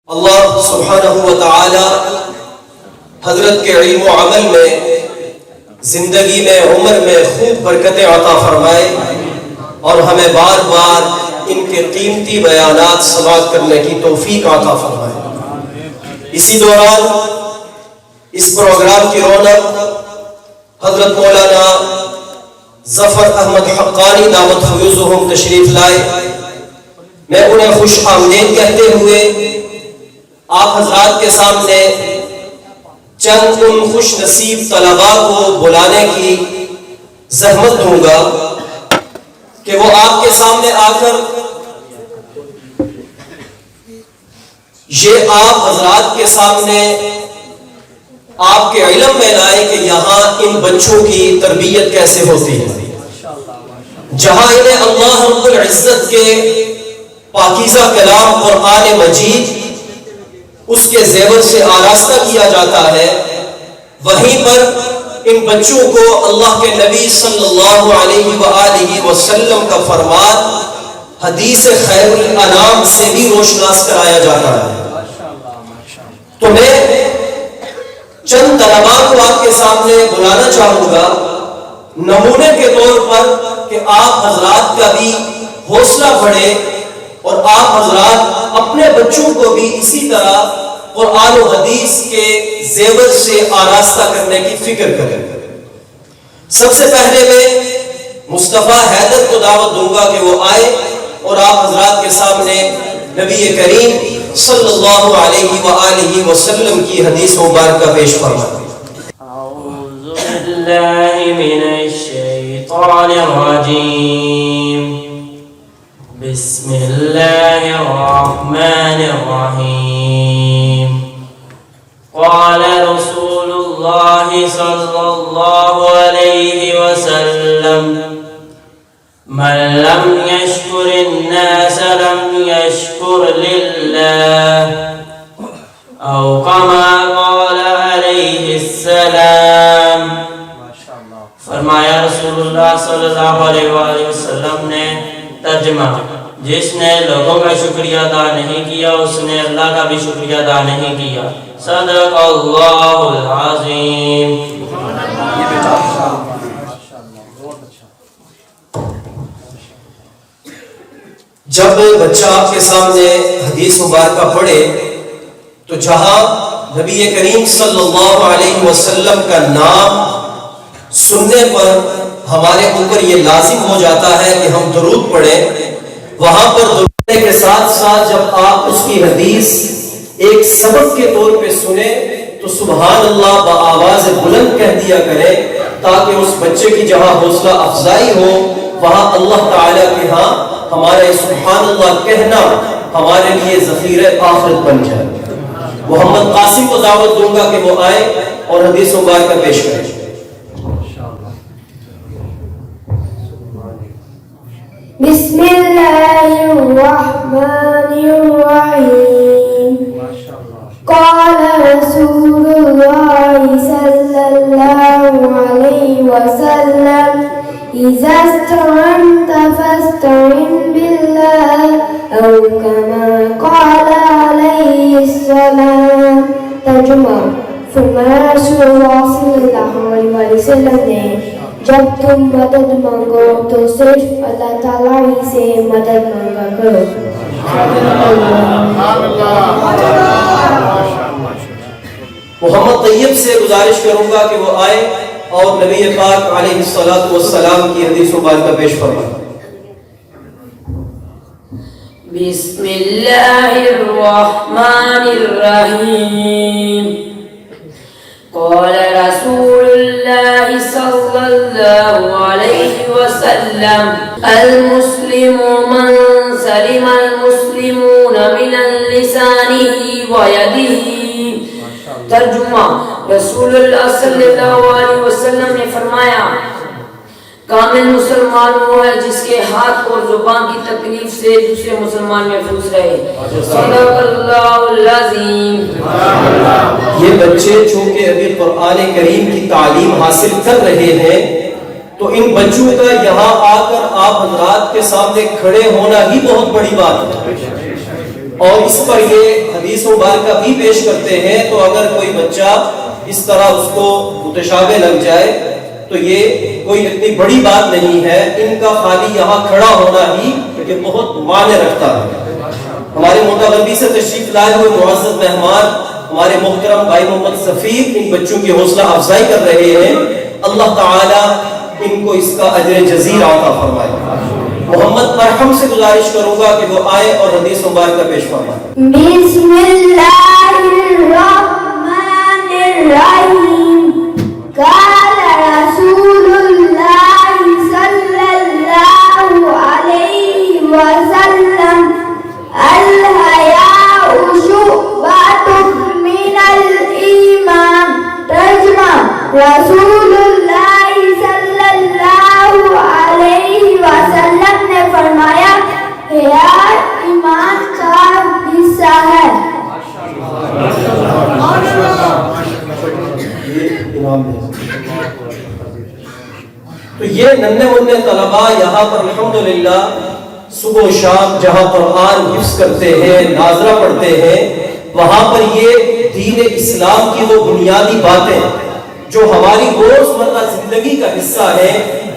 اللہ سبحانہ و تعالی حضرت کے علم و عمل میں، زندگی میں، عمر میں خوب برکتیں عطا فرمائے اور ہمیں بار بار ان کے قیمتی بیانات سماعت کرنے کی توفیق عطا فرمائے۔ اسی دوران اس پروگرام کی رونق حضرت مولانا ظفر احمد حقانی دامت فیوزہم تشریف لائے۔ میں انہیں خوش آمدید کہتے ہوئے آپ حضرات کے سامنے چند ان خوش نصیب طلباء کو بلانے کی زحمت دوں گا کہ وہ آپ کے سامنے آ کر یہ آپ حضرات کے سامنے آپ کے علم میں لائے کہ یہاں ان بچوں کی تربیت کیسے ہوتی ہے، جہاں انہیں اللہ رب العزت کے پاکیزہ کلام قرآن مجید اس کے زیور سے آراستہ کیا جاتا ہے، وہیں پر ان بچوں کو اللہ کے نبی صلی اللہ علیہ وآلہ وسلم کا فرمان حدیث خیر الانام سے بھی روشناس کرایا جاتا ہے۔ تو میں چند طلباء کو آپ کے سامنے بلانا چاہوں گا نمونے کے طور پر کہ آپ حضرات کا بھی حوصلہ بڑھے اور آپ حضرات اپنے بچوں کو بھی اسی طرح قرآن و حدیث کے زیور سے آراستہ کرنے کی فکر کریں۔ سب سے پہلے میں مصطفیٰ حیدر کو دعوت دوں گا کہ وہ آئے اور آپ حضرات کے سامنے نبی کریم صلی اللہ علیہ وآلہ وسلم کی حدیث مبارکہ پیش فرمائیں۔ اعوذ باللہ من الشیطان الرجیم، بسم اللہ الرحمن الرحیم۔ قال رسول اللہ صلی اللہ علیہ وسلم، من لم يشكر الناس لم يشكر لله، او كما قال علیہ السلام۔ فرمایا رسول اللہ صلی اللہ علیہ وآلہ وسلم نے، ترجمہ، جس نے لوگوں کا شکریہ ادا نہیں کیا اس نے اللہ کا بھی شکریہ ادا نہیں کیا۔ صدق اللہ العظیم۔ جب بچہ آپ کے سامنے حدیث مبارکہ پڑھے تو جہاں نبی کریم صلی اللہ علیہ وسلم کا نام سننے پر ہمارے اوپر یہ لازم ہو جاتا ہے کہ ہم درود پڑھیں، وہاں پر درود کے ساتھ ساتھ جب آپ اس کی حدیث ایک سبق کے طور پہ سنیں تو سبحان اللہ بآواز بلند کہہ دیا کریں، تاکہ اس بچے کی جہاں حوصلہ افزائی ہو وہاں اللہ تعالیٰ کے ہاں ہمارے سبحان اللہ کہنا ہمارے لیے ذخیرہ آخرت بن جائے۔ محمد قاسم کو دعوت دوں گا کہ وہ آئے اور حدیث مبارکہ پیش کریں۔ بسم اللہ الرحمن الرحیم۔ قال رسول اللہ صلی اللہ علیہ وسلم، اذا استعنت فاستعن باللہ او کما قال علیہ السلام۔ ترجمہ، فرمایا رسول اللہ صلی اللہ علیہ وسلم نے، جب تم مدد مانگو تو صرف اللہ تعالیٰ ہی سے مدد مانگا کرو۔ محمد طیب سے گزارش کروں گا کہ وہ آئے اور نبی پاک علیہ الصلوۃ والسلام کی حدیث مبارکہ پیش فرمائیں۔ بسم اللہ الرحمن الرحیم۔ قال رسول اللہ صلی اللہ علیہ وسلم، المسلم من سلم المسلمون من لسانه ویدہ۔ ترجمہ، رسول اللہ صلی اللہ علیہ وسلم نے فرمایا، کامل مسلمان وہ ہے جس کے ہاتھ اور زبان کی تکلیف سے دوسرے مسلمان محفوظ رہے۔ صدق اللہ العظیم۔ یہ بچے چونکہ ابھی قرآن کریم کی تعلیم حاصل کر رہے ہیں تو ان بچوں کا یہاں آ کر آپ حضرات کے سامنے کھڑے ہونا ہی بہت بڑی بات ہے، اور اس پر یہ حدیث حدیث مبارکہ بھی پیش کرتے ہیں، تو اگر کوئی بچہ اس طرح اس کو متشابہ لگ جائے تو یہ کوئی اتنی بڑی بات نہیں ہے، ان کا خالی یہاں کھڑا ہونا ہی کہ بہت معنی رکھتا ہے۔ ہمارے متغربی سے تشریف لائے ہوئے معزز مہمان ہمارے محترم بھائی محمد سفیر ان بچوں کی حوصلہ افزائی کر رہے ہیں، اللہ تعالیٰ ان کو اس کا اجر جزیل عطا فرمائے۔ محمد مرحم سے گزارش کروں گا کہ وہ آئے اور حدیث مبارکہ پیش فرمائے۔ بسم اللہ الرحمن الرحیم، قال رسول اللہ صلی اللہ علیہ وسلم الحیاء شعبۃ من الایمان۔ ترجمہ، رسول اللہ صلی اللہ علیہ وسلم نے فرمایا حیا ایمان کا حصہ ہے۔ تو یہ ننھے منھے طلباء یہاں پر الحمدللہ صبح و شام جہاں قرآن حفظ کرتے ہیں، ناظرہ پڑھتے ہیں، وہاں پر یہ دین اسلام کی وہ بنیادی باتیں جو ہماری روزمرہ زندگی کا حصہ ہے،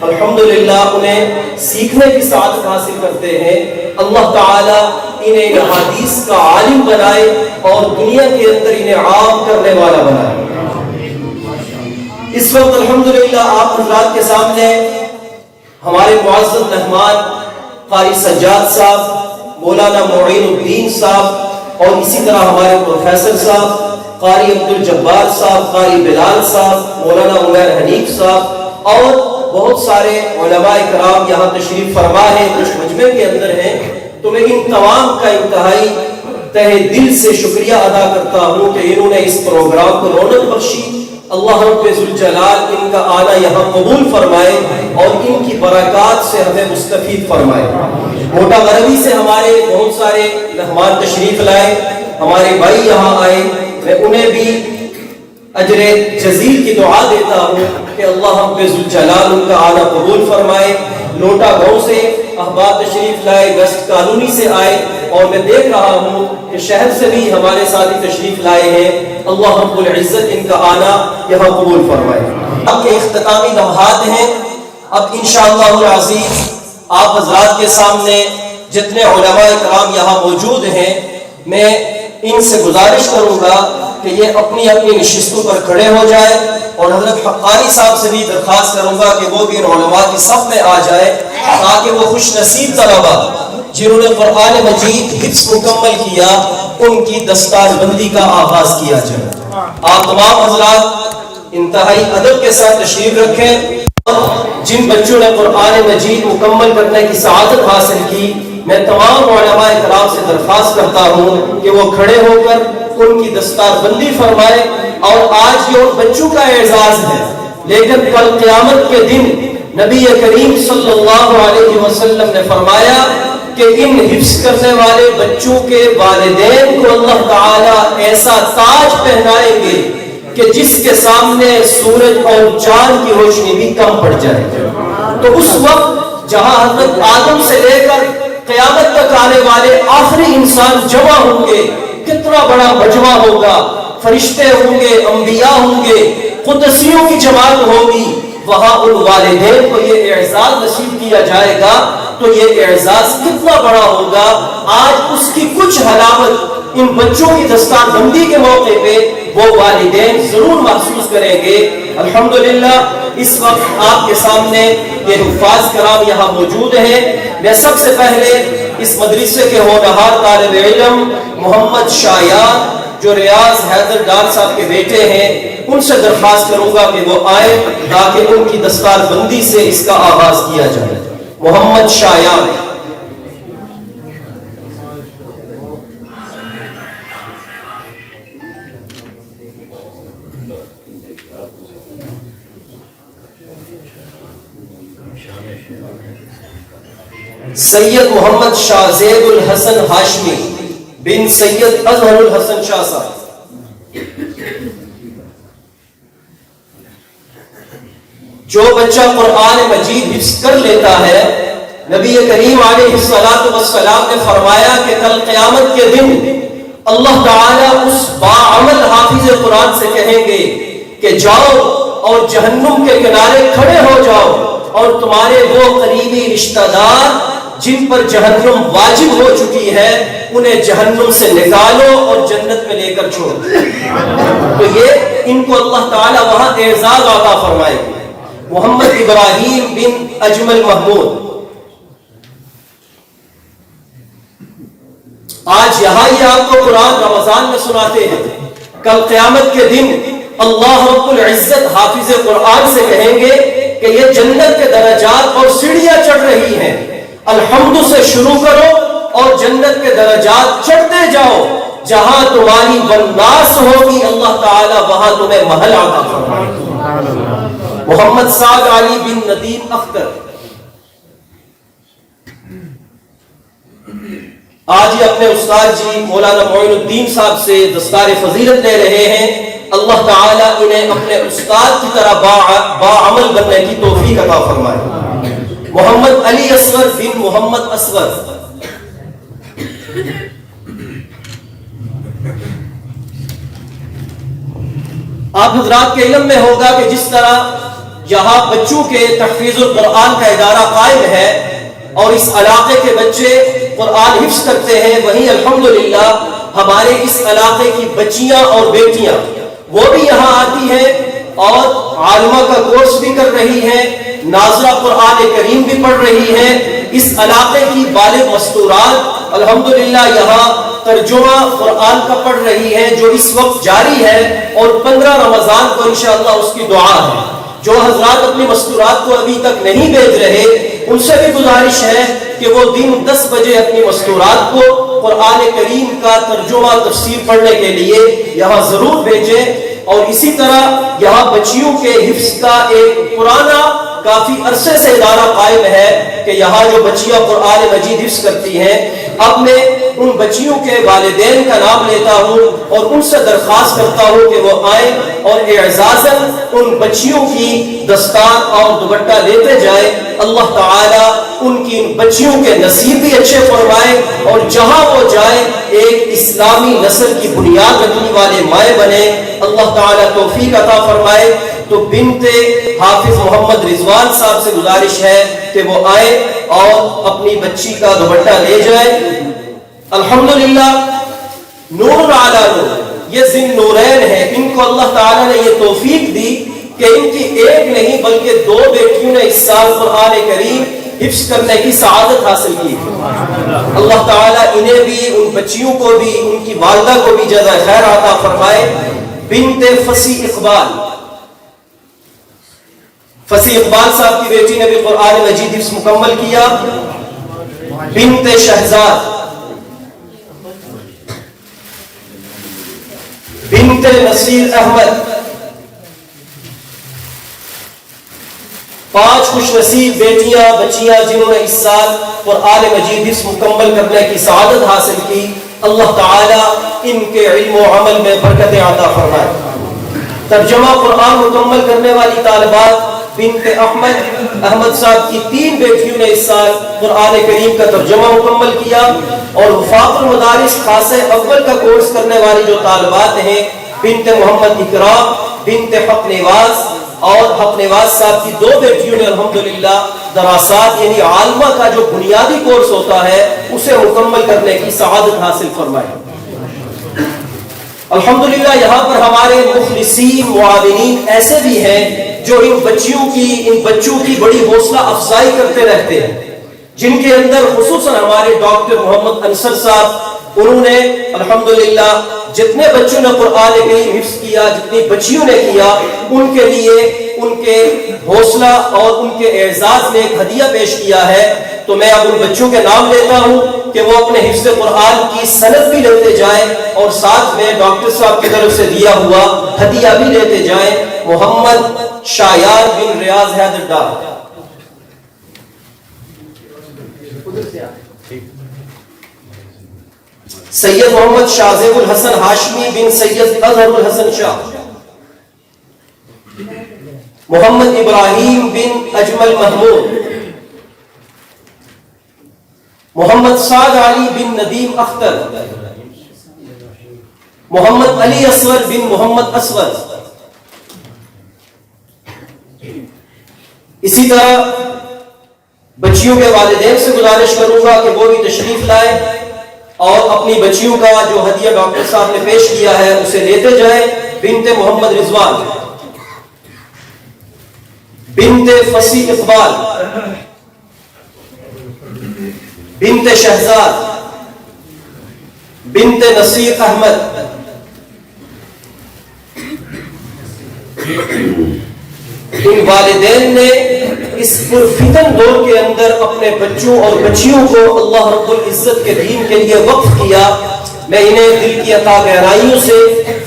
الحمدللہ انہیں سیکھنے کی سعادت حاصل کرتے ہیں۔ اللہ تعالیٰ انہیں احادیث کا عالم بنائے اور دنیا کے اندر انہیں عام کرنے والا بنائے۔ اس وقت الحمدللہ آپ حضرات کے سامنے ہمارے معزز مہمان قاری سجاد صاحب، مولانا معین الدین صاحب اور اسی طرح ہمارے پروفیسر صاحب قاری عبدالجبار صاحب، قاری بلال صاحب، مولانا عمیر حنیف صاحب اور بہت سارے علماء کرام یہاں تشریف فرما ہے، کچھ مجمع کے اندر ہیں۔ تو میں ان تمام کا انتہائی تہ دل سے شکریہ ادا کرتا ہوں کہ انہوں نے اس پروگرام کو رونق بخشی۔ اللہ رب ذوالجلال ان کا آنا یہاں قبول فرمائے اور ان کی برکات سے ہمیں مستفید فرمائے۔ موٹا غربی سے ہمارے بہت سارے مہمان تشریف لائے، ہمارے بھائی یہاں آئے، میں انہیں بھی اجر جزیل کی دعا دیتا ہوں کہ اللہ رب ذوالجلال ان کا آنا قبول فرمائے۔ لوٹا گاؤں سے احباب تشریف لائے، ویسٹ کالونی سے آئے اور میں دیکھ رہا ہوں کہ شہر سے بھی ہمارے ساتھی تشریف لائے ہیں، اللہ رب العزت ان کا آنا یہاں قبول فرمائے۔ اب کے اختتامی لمحات ہیں، اب انشاءاللہ العزیز آپ حضرات کے سامنے جتنے علماء کرام یہاں موجود ہیں، میں ان سے گزارش کروں گا کہ یہ اپنی اپنی نشستوں پر کھڑے ہو جائے اور حضرت حقانی صاحب سے بھی درخواست کروں گا کہ وہ بھی ان علماء کی صف میں آ جائے تاکہ وہ خوش نصیب طلباء جنہوں نے قرآن مجید حفظ مکمل کیا ان کی دستار بندی کا آغاز کیا جائے۔ آپ تمام حضرات انتہائی ادب کے ساتھ تشریف رکھیں۔ جن بچوں نے قرآن مجید مکمل کرنے کی سعادت حاصل کی، میں تمام علماء کرام سے درخواست کرتا ہوں کہ وہ کھڑے ہو کر ان کی دستار بندی فرمائے۔ اور آج یہ ان بچوں کا اعزاز ہے، لیکن کل قیامت کے دن نبی کریم صلی اللہ علیہ وسلم نے فرمایا کہ ان حفظ کرنے والے بچوں کے والدین کو اللہ تعالیٰ ایسا تاج پہنائیں گے کہ جس کے سامنے سورج اور چاند کی روشنی بھی کم پڑ جائے۔ تو اس وقت جہاں حضرت آدم سے لے کر قیامت تک آنے والے آخری انسان جمع ہوں گے، کتنا بڑا مجمع ہوگا، فرشتے ہوں گے، انبیاء ہوں گے، قدسیوں کی جماعت ہوگی، وہاں ان والدین کو یہ اعزاز نصیب کیا جائے گا تو یہ اعزاز کتنا بڑا ہوگا۔ آج اس کی کچھ علامت ان بچوں کی دستار بندی کے موقع پہ وہ والدین ضرور محسوس کریں گے۔ الحمدللہ اس وقت آپ کے سامنے یہ حفاظ کرام یہاں موجود ہیں۔ میں سب سے پہلے اس مدرسے کے ہونہار طالب علم محمد شایان جو ریاض حیدر ڈار صاحب کے بیٹے ہیں، ان سے درخواست کروں گا کہ وہ آئے تاکہ ان کی دستار بندی سے اس کا آغاز کیا جائے۔ محمد شایان۔ سید محمد شاہ زید الحسن ہاشمی بن سید اظہر الحسن شاہ صاحب۔ جو بچہ قرآن مجید حفظ کر لیتا ہے، نبی کریم علیہ الصلوۃ والسلام نے فرمایا کہ کل قیامت کے دن اللہ تعالیٰ اس باعمل حافظ قرآن سے کہیں گے کہ جاؤ اور جہنم کے کنارے کھڑے ہو جاؤ اور تمہارے وہ قریبی رشتہ دار جن پر جہنم واجب ہو چکی ہے انہیں جہنم سے نکالو اور جنت میں لے کر چھوڑو. تو یہ ان کو اللہ تعالیٰ وہاں اعزاز عطا فرمائے گا. محمد ابراہیم بن اجمل محمود آج یہاں ہی آپ کو قرآن رمضان میں سناتے ہیں. کل قیامت کے دن اللہ رب العزت حافظ قرآن سے کہیں گے کہ یہ جنت کے درجات اور سیڑھیاں چڑھ رہی ہیں, الحمد سے شروع کرو اور جنت کے درجات چڑھتے جاؤ. جہاں تمہاری والناس ہوگی اللہ تعالیٰ وہاں تمہیں محل عطا فرمائے گا. محمد سعد علی بن ندیم اختر آج ہی اپنے استاد جی مولانا معین الدین صاحب سے دستار فضیلت لے رہے ہیں. اللہ تعالیٰ انہیں اپنے استاد کی طرح باعمل بننے کی توفیق عطا فرمائے. محمد علی اصغر بن محمد اصغر آپ حضرات کے علم میں ہوگا کہ جس طرح یہاں بچوں کے تحفیظ القرآن کا ادارہ قائم ہے اور اس علاقے کے بچے قرآن حفظ کرتے ہیں, وہیں الحمدللہ ہمارے اس علاقے کی بچیاں اور بیٹیاں وہ بھی یہاں آتی ہیں اور عالمہ کا کورس بھی کر رہی ہیں, ناظرہ قرآن کریم بھی پڑھ رہی ہیں. اس علاقے کی بالغ مستورات الحمدللہ یہاں ترجمہ قرآن کا پڑھ رہی ہیں جو اس وقت جاری ہے اور 15 رمضان کو انشاءاللہ اس کی دعا ہے. جو حضرات اپنی مستورات کو ابھی تک نہیں بھیج رہے ان سے بھی گزارش ہے کہ وہ دن 10 بجے اپنی مستورات کو قرآن کریم کا ترجمہ تفسیر پڑھنے کے لیے یہاں ضرور بھیجیں. اور اسی طرح یہاں بچیوں کے حفظ کا ایک پرانا کافی عرصے سے ادارہ قائم ہے کہ یہاں جو بچیاں قرآن مجید حفظ کرتی ہیں, اب میں ان بچیوں کے والدین کا نام لیتا ہوں اور ان سے درخواست کرتا ہوں کہ وہ آئیں اور اعزازاً ان بچیوں کی دستار اور دوپٹہ لیتے جائیں. اللہ تعالیٰ ان کی ان بچیوں کے نصیب بھی اچھے فرمائے اور جہاں وہ جائیں ایک اسلامی نسل کی بنیاد رکھنے والے مائیں بنے. اللہ تعالیٰ توفیق عطا فرمائے. تو بنت حافظ محمد رضوان صاحب سے گزارش ہے کہ وہ آئے اور اپنی بچی کا دوپٹہ لے جائیں. الحمدللہ نور علی نور, یہ ذی النورین ہے. ان کو اللہ تعالیٰ نے یہ توفیق دی کہ ان کی ایک نہیں بلکہ 2 بیٹیوں نے اس سال قرآن کریم حفظ کرنے کی سعادت حاصل کی. اللہ تعالیٰ انہیں بھی, ان بچیوں کو بھی, ان کی والدہ کو بھی جزائے خیر عطا فرمائے. بنت فصیح اقبال, فصیح اقبال صاحب کی بیٹی نے بھی قرآن مجید حفظ مکمل کیا. بنت شہزاد, بنت نصیر احمد, 5 خوش نصیب بیٹیاں بچیاں جنہوں نے اس سال قرآن مجید حفظ مکمل کرنے کی سعادت حاصل کی. اللہ تعالیٰ ان کے علم و عمل میں برکت عطا فرمائے. ترجمہ قرآن مکمل کرنے والی طالبات بنت احمد صاحب کی 3 بیٹیوں نے اس سال قرآن کریم کا ترجمہ مکمل کیا. اور وفاق المدارس خاصے اول کا کورس کرنے والی جو طالبات ہیں بنت محمد اکرام, بنت حق نواز اور حق نواز صاحب کی 2 بیٹیوں نے الحمدللہ دراسات یعنی عالمہ کا جو بنیادی کورس ہوتا ہے اسے مکمل کرنے کی سعادت حاصل فرمائی. الحمدللہ یہاں پر ہمارے مخلصین معاونین ایسے بھی ہیں جو ان بچوں کی بڑی حوصلہ افزائی کرتے رہتے ہیں, جن کے اندر خصوصاً ہمارے ڈاکٹر محمد انصر صاحب, انہوں نے الحمدللہ جتنے بچوں نے قرآن کریم حفظ کیا, جتنی بچیوں نے کیا, ان کے لیے ان کے حوصلہ اور ان کے اعزاز میں ایک ہدیہ پیش کیا ہے. تو میں اب ان بچوں کے نام لیتا ہوں کہ وہ اپنے حفظ قرآن کی سند بھی لیتے جائیں اور ساتھ میں ڈاکٹر صاحب کی طرف سے دیا ہوا ہدیہ بھی لیتے جائیں. محمد شایار بن ریاض حیدر ڈار, سید محمد شاہزیب الحسن ہاشمی بن سید اظہر الحسن شاہ, محمد ابراہیم بن اجمل محمود, محمد سعد علی بن ندیم اختر, محمد علی اصغر بن محمد اصغر. اسی طرح بچیوں کے والدین سے گزارش کروں گا کہ وہ بھی تشریف لائیں اور اپنی بچیوں کا جو ہدیہ ڈاکٹر صاحب نے پیش کیا ہے اسے لیتے جائیں. بنت محمد رضوان، بنت فصیح اقبال، بنت شہزاد، بنت نصیر احمد. ان والدین نے اس پرفتن دور کے اندر اپنے بچوں اور بچیوں کو اللہ رب العزت کے دین کے لیے وقف کیا. میں انہیں دل کی عطا گہرائیوں سے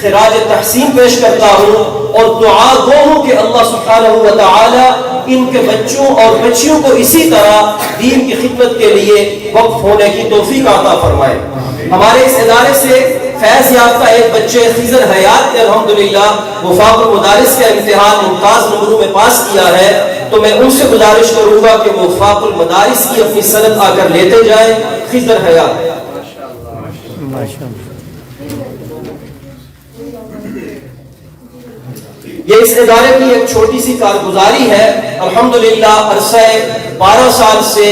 خراج تحسین پیش کرتا ہوں اور دعا گو ہوں کہ اللہ سبحانہ و تعالی ان کے بچوں اور بچیوں کو اسی طرح دین کی خدمت کے لیے وقف ہونے کی توفیق عطا فرمائے. ہمارے اس ادارے سے فیض یافتہ ایک بچے خضر حیات نے الحمدللہ وفاق المدارس کا امتحان ممتاز نمبروں میں پاس کیا ہے، تو میں ان سے گزارش کروں گا کہ وہ وفاق المدارس کی اپنی سند آ کر لیتے جائیں. خضر حیات. یہ اس ادارے کی ایک چھوٹی سی کارگزاری ہے. الحمدللہ عرصہ 12 سال سے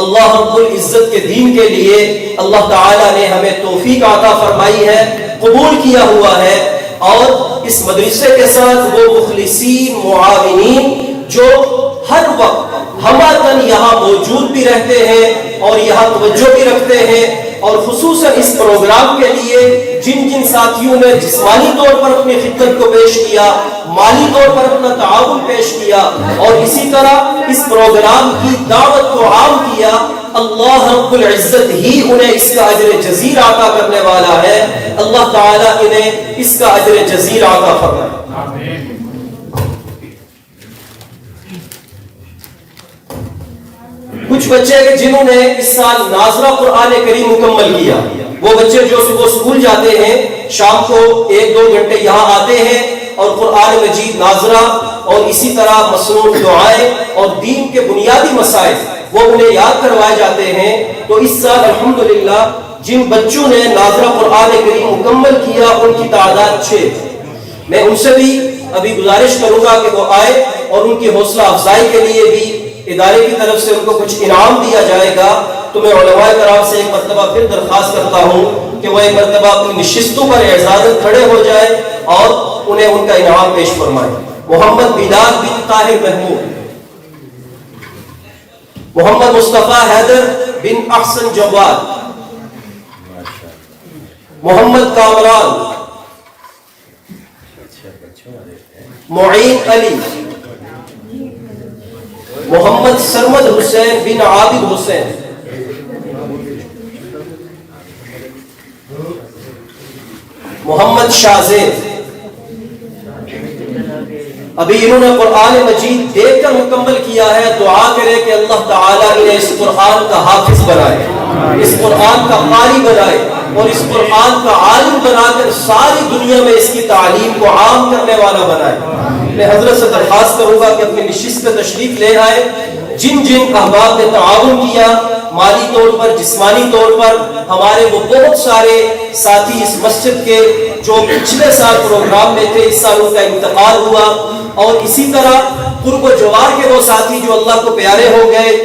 اللہ رب العزت کے دین کے لیے اللہ تعالیٰ نے ہمیں توفیق عطا فرمائی ہے، قبول کیا ہوا ہے. اور اس مدرسے کے ساتھ وہ مخلصین معاونین جو ہر وقت ہماتن یہاں موجود بھی رہتے ہیں اور یہاں توجہ بھی رکھتے ہیں، اور خصوصاً اس پروگرام کے لیے جن جن ساتھیوں نے جسمانی طور پر اپنی خدمت کو پیش کیا، مالی طور پر اپنا تعاون پیش کیا، اور اسی طرح اس پروگرام کی دعوت کو عام کیا، اللہ رب العزت ہی انہیں اس کا اجر جزیل عطا کرنے والا ہے. اللہ تعالیٰ انہیں اس کا اجر جزیل عطا فرمائے. کچھ بچے جنہوں نے اس سال ناظرہ قرآن کریم مکمل کیا، وہ بچے جو صبح اسکول جاتے ہیں شام کو 1-2 گھنٹے یہاں آتے ہیں اور قرآن مجید ناظرہ اور اسی طرح مسنون دعائیں اور دین کے بنیادی مسائل وہ انہیں یاد کروائے جاتے ہیں. تو اس سال الحمدللہ جن بچوں نے ناظرہ قرآن کریم مکمل کیا ان کی تعداد 6. میں ان سے بھی ابھی گزارش کروں گا کہ وہ آئے اور ان کی حوصلہ افزائی کے لیے بھی ادارے کی طرف سے ان کو کچھ انعام دیا جائے گا. تو میں علماء کرام سے ایک مرتبہ پھر درخواست کرتا ہوں کہ وہ ایک مرتبہ اپنی نشستوں پر اعزازت کھڑے ہو جائے اور انہیں ان کا انعام پیش فرمائے. محمد بلال بن طاہر محمود، محمد مصطفیٰ حیدر بن احسن جواد، محمد کامران، معین علی، محمد سرمد حسین بن عابد حسین، محمد شاہزید. ابھی انہوں نے قرآن مجید دیکھ کر مکمل کیا ہے. دعا کرے کہ اللہ تعالیٰ انہیں اس قرآن کا حافظ بنائے، اس قرآن کا قاری بنائے اور اس قرآن کا عالم بنا کر ساری دنیا میں اس کی تعلیم کو عام کرنے والا بنائے. میں حضرت سے درخواست کروں گا کہ اپنی نشست پہ تشریف لے آئے. جن جن احباب نے تعاون کیا مالی طور پر، جسمانی طور پر، ہمارے وہ بہت سارے ساتھی اس مسجد کے جو پچھلے سال پروگرام میں تھے، اس سال ان کا انتقال ہوا، اور اسی طرح قرب و جوار کے وہ ساتھی جو اللہ کو پیارے ہو گئے،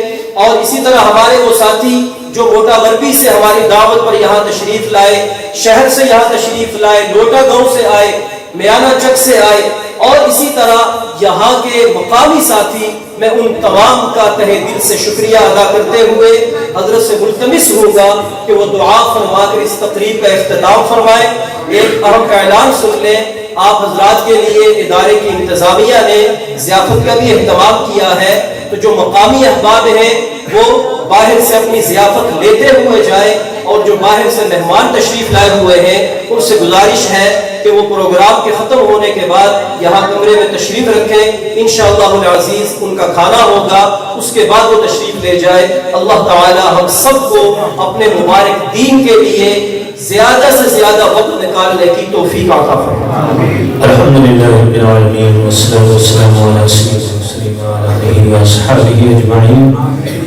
اور اسی طرح ہمارے وہ ساتھی جو موٹا بربی سے ہماری دعوت پر یہاں تشریف لائے، شہر سے یہاں تشریف لائے، لوٹا گاؤں سے آئے، میانہ چک سے آئے، اور اسی طرح یہاں کے مقامی ساتھی. میں ان تمام کا تہہ دل سے شکریہ ادا کرتے ہوئے حضرت سے ملتمس ہوں گا کہ وہ دعا فرما کر اس تقریب کا اختتام فرمائے. ایک اہم اعلان سن لیں. آپ حضرات کے لیے ادارے کی انتظامیہ نے ضیافت کا بھی اہتمام کیا ہے، تو جو مقامی احباب ہیں وہ باہر سے اپنی ضیافت لیتے ہوئے جائیں، اور جو باہر سے مہمان تشریف لائے ہوئے ہیں ان سے گزارش ہے کہ وہ پروگرام کے ختم ہونے کے بعد یہاں کمرے میں تشریف رکھیں. انشاءاللہ العزیز ان کا کھانا ہوگا، اس کے بعد وہ تشریف لے جائے. اللہ تعالی ہم سب کو اپنے مبارک دین کے لیے زیادہ سے زیادہ وقت نکالنے کی توفیق عطا فرمائے. الحمدللہ رب العالمین والصلاة والسلام علی سیدنا المرسلین وعلی آلہ واصحابہ اجمعین.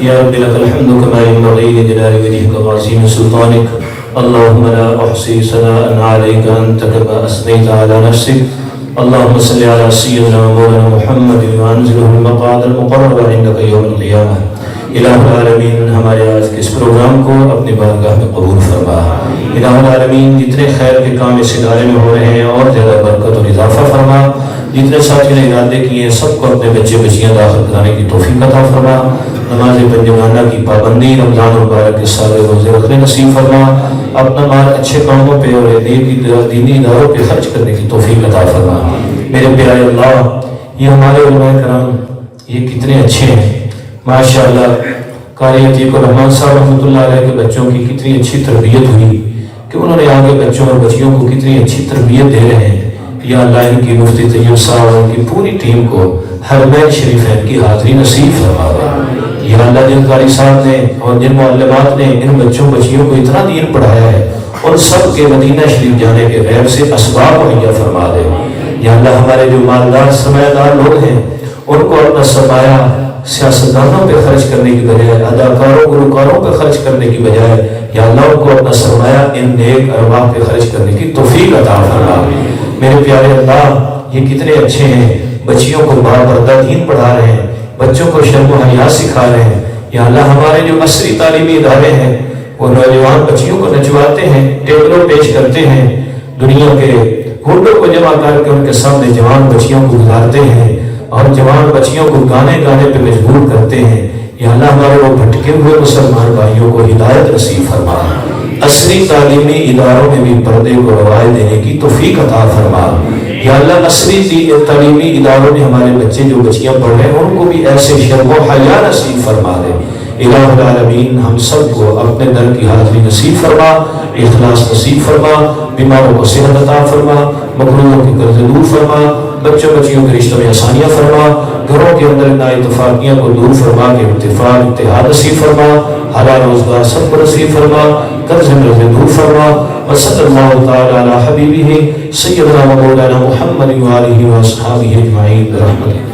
یا رب لک الحمد کما ينبغی لجلال وجهک وعظیم سلطانک اللهم لا احصي ثناء عليك انت كما اثنيت على نفسك. اللهم صل على سيدنا مولانا محمد وانزله المقعد المقرب عندك يوم القیامہ. الہ العالمین ہمارے آج کے اس پروگرام کو اپنی بارگاہ میں قبول فرما. الہ العالمین جتنے خیر کے کام اس ادارے میں ہو رہے ہیں اور زیادہ برکت اور اضافہ فرما. جتنے ساتھی نے ارادے کیے ہیں سب کو اپنے بچے بچیاں داخل کرانے کی توفیق عطا فرما. نماز پنجگانہ کی پابندی، رمضان مبارک کے سارے روزے رکھنے نصیب فرما. اپنا مال اچھے کاموں پہ اور دینی اداروں پہ خرچ کرنے کی توفیق عطا فرما. میرے پیارے اللہ، یہ ہمارے علماء کرام یہ کتنے اچھے ہیں ماشاءاللہ. قاری عتیق الرحمان صاحب رحمۃ اللہ علیہ کے بچوں کی کتنی اچھی تربیت ہوئی کہ انہوں نے آگے بچوں اور بچیوں کو کتنی اچھی تربیت دے رہے ہیں. یا اللہ ان کی مفتی طیب صاحب اور ان کی پوری ٹیم کو حرمین شریفین کی حاضری نصیب فرما دے. یا اللہ جن قاری صاحب نے اور جن معلمات نے ان بچوں بچیوں کو اتنا دین پڑھایا ہے ان سب کے مدینہ شریف جانے کے غیب سے اسباب مہیا فرما دے. یا اللہ ہمارے جو مالدار سرمایہ دار لوگ ہیں ان کو اپنا سرمایہ سیاستدانوں پہ خرچ کرنے کی بجائے، اداکاروں گلوکاروں پہ خرچ کرنے کی بجائے، یا اللہ ان کو اپنا سرمایہ ان نیک ارواح پہ خرچ کرنے کی توفیق عطا فرما. میرے پیارے اللہ، یہ کتنے اچھے ہیں، بچیوں کو باربردہ دین پڑھا رہے ہیں، بچوں کو شرم و حیا سکھا رہے ہیں. یا اللہ ہمارے جو عصری تعلیمی ادارے ہیں وہ نوجوان بچیوں کو نچواتے ہیں، ٹیبلوں پیش کرتے ہیں، دنیا کے گھوڑوں کو جمع کر کے ان کے سامنے جوان بچیوں کو گزارتے ہیں اور جوان بچیوں کو گانے گانے پہ مجبور کرتے ہیں. یا اللہ ہمارے وہ بھٹکے ہوئے مسلمان بھائیوں کو ہدایت نصیب فرما. عصری تعلیمی اداروں میں بھی پردے کو رواج دینے کی توفیق عطا فرما. یا اللہ عصری تعلیمی اداروں میں ہمارے بچے جو بچیاں پڑھ رہے ہیں ان کو بھی ایسے شرم و حیا نصیب فرما دے. الہ العالمین ہم سب کو اپنے در کی حاضری نصیب فرما، اخلاص نصیب فرما، بیماروں کو صحت عطا فرما، مغروروں کے قرض دور فرما، بچوں بچیوں کے رشتوں میں آسانیاں فرما، گھروں کے اندر نااتفاقیاں کو دور فرما کے اتفاق اتحاد نصیب فرما، حلال روزگار سب کو نصیب فرما، قرض مرض دور فرما. وصلی اللہ تعالی علی حبیبہ سیدنا و مولانا محمد و آلہ و اصحابہ اجمعین برحمتہ.